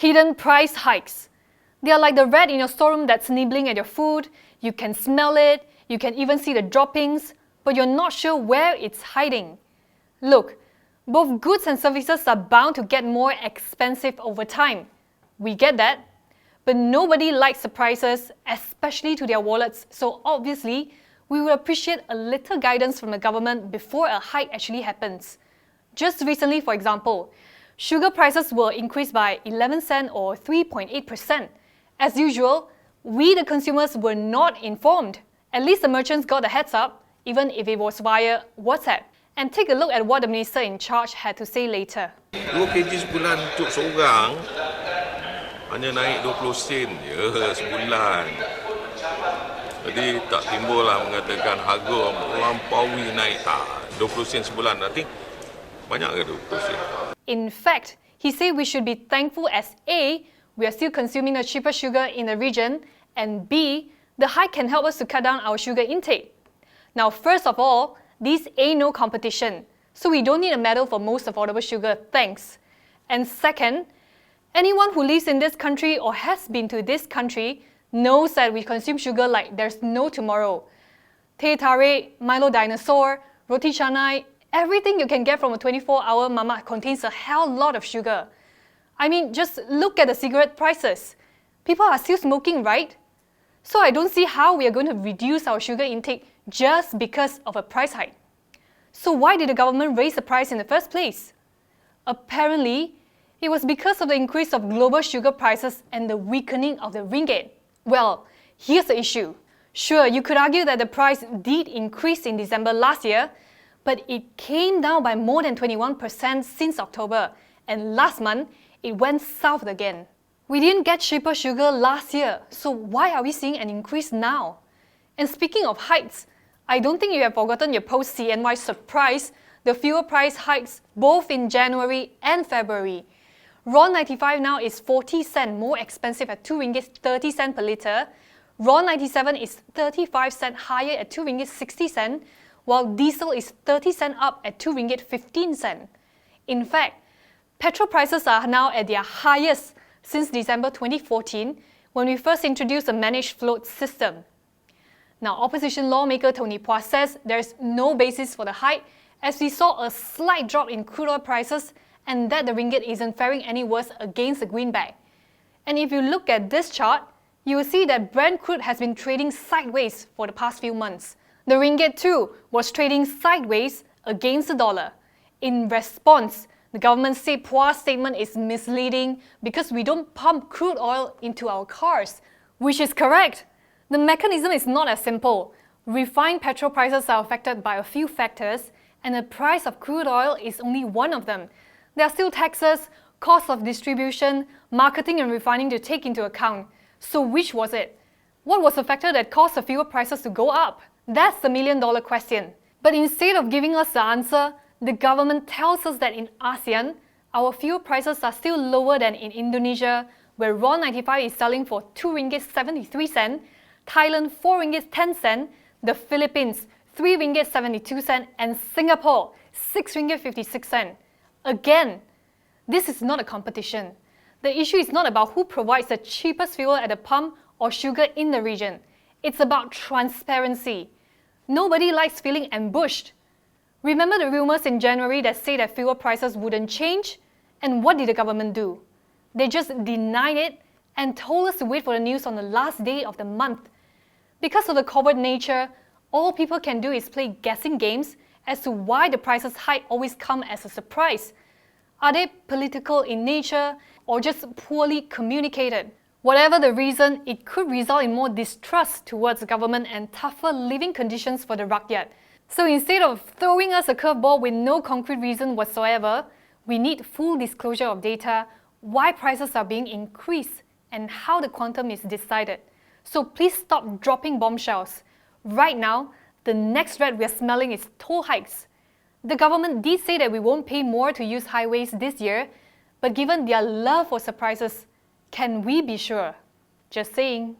Hidden price hikes. They are like the rat in your storeroom that's nibbling at your food. You can smell it, you can even see the droppings, but you're not sure where it's hiding. Look, both goods and services are bound to get more expensive over time. We get that. But nobody likes surprises, especially to their wallets, so obviously, we would appreciate a little guidance from the government before a hike actually happens. Just recently, for example, sugar prices were increased by 11 cents or 3.8%. As usual, we the consumers were not informed. At least the merchants got a heads up, even if it was via WhatsApp. And take a look at what the minister in charge had to say later. 2 kg sebulan untuk seorang hanya naik 20 sen je sebulan. Jadi tak timbul lah mengatakan harga melampaui naik tak. 20 sen sebulan nanti banyak ke 20 sen? In fact, he said we should be thankful as A, we are still consuming the cheaper sugar in the region, and B, the hike can help us to cut down our sugar intake. Now, first of all, these ain't no competition, so we don't need a medal for most affordable sugar, thanks. And second, anyone who lives in this country or has been to this country knows that we consume sugar like there's no tomorrow. Teh tarik, Milo dinosaur, roti canai, everything you can get from a 24-hour mama contains a hell lot of sugar. I mean, just look at the cigarette prices. People are still smoking, right? So I don't see how we are going to reduce our sugar intake just because of a price hike. So why did the government raise the price in the first place? Apparently, it was because of the increase of global sugar prices and the weakening of the ringgit. Well, here's the issue. Sure, you could argue that the price did increase in December last year, but it came down by more than 21% since October, and last month, it went south again. We didn't get cheaper sugar last year, so why are we seeing an increase now? And speaking of hikes, I don't think you have forgotten your post-CNY surprise, the fuel price hikes both in January and February. Raw 95 now is 40 cents more expensive at 2 ringgit 30 cents per litre. Raw 97 is 35 cents higher at 2 ringgit 60 cents, while diesel is 30 cents up at 2 ringgit 15 cents. In fact, petrol prices are now at their highest since December 2014, when we first introduced a managed float system. Now, opposition lawmaker Tony Phua says there is no basis for the hike, as we saw a slight drop in crude oil prices and that the ringgit isn't faring any worse against the greenback. And if you look at this chart, you will see that Brent crude has been trading sideways for the past few months. The ringgit too was trading sideways against the dollar. In response, the government said Phua's statement is misleading because we don't pump crude oil into our cars, which is correct. The mechanism is not as simple. Refined petrol prices are affected by a few factors, and the price of crude oil is only one of them. There are still taxes, costs of distribution, marketing and refining to take into account. So which was it? What was the factor that caused the fuel prices to go up? That's the million-dollar question. But instead of giving us the answer, the government tells us that in ASEAN, our fuel prices are still lower than in Indonesia, where raw 95 is selling for 2 ringgit 73 cents, Thailand 4 ringgit 10 cents, the Philippines 3 ringgit 72 cents, and Singapore 6 ringgit 56 cents. Again, this is not a competition. The issue is not about who provides the cheapest fuel at the pump or sugar in the region. It's about transparency. Nobody likes feeling ambushed. Remember the rumors in January that say that fuel prices wouldn't change? And what did the government do? They just denied it and told us to wait for the news on the last day of the month. Because of the covert nature, all people can do is play guessing games as to why the prices hike always come as a surprise. Are they political in nature or just poorly communicated? Whatever the reason, it could result in more distrust towards the government and tougher living conditions for the rakyat. So instead of throwing us a curveball with no concrete reason whatsoever, we need full disclosure of data, why prices are being increased, and how the quantum is decided. So please stop dropping bombshells. Right now, the next rat we're smelling is toll hikes. The government did say that we won't pay more to use highways this year, but given their love for surprises, can we be sure? Just saying.